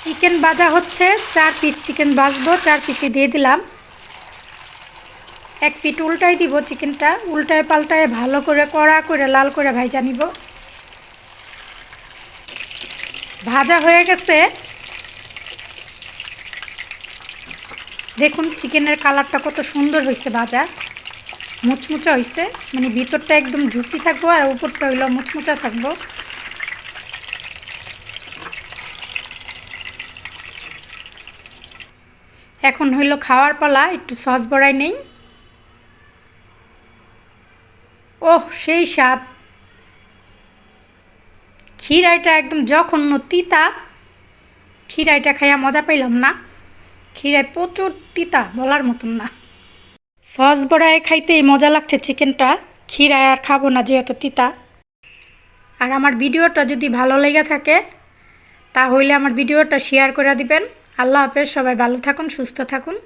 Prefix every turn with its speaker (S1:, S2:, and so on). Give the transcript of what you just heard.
S1: Chicken ভাজা হচ্ছে, 4 piece chicken ভাজবো, 4 পিসই দিয়ে দিলাম। এক পিঠ উল্টাই দিব, চিকেনটা উল্টায় পাল্টায় ভালো করে কড়া করে লাল করে ভাজা নিব। ভাজা হয়ে গেছে, দেখুন চিকেনের কালারটা কত সুন্দর হয়েছে, ভাজা মুচমুচা হয়েছে, মানে ভিতরটা একদম জুসি থাকবো আর উপরটা হইলো মুচমুচা থাকবো। এখন হইলো খাওয়ার পালা, একটু সস বড়াই নেই। ওহ সেই স্বাদ! খিরাইটা একদম জঘন্য তিতা, খিরাইটা খাইয়া মজা পাইলাম না। খিরাই প্রচুর তিতা, বলার মতন না। সস বড়ায় খাইতেই মজা লাগছে চিকেনটা, খিরায় আর খাবো না যেহেতু তিতা। আর আমার ভিডিওটা যদি ভালো লেগে থাকে তাহলে আমার ভিডিওটা শেয়ার করে দিবেন। আল্লাহ হাফেজ, সবাই ভালো থাকুন, সুস্থ থাকুন।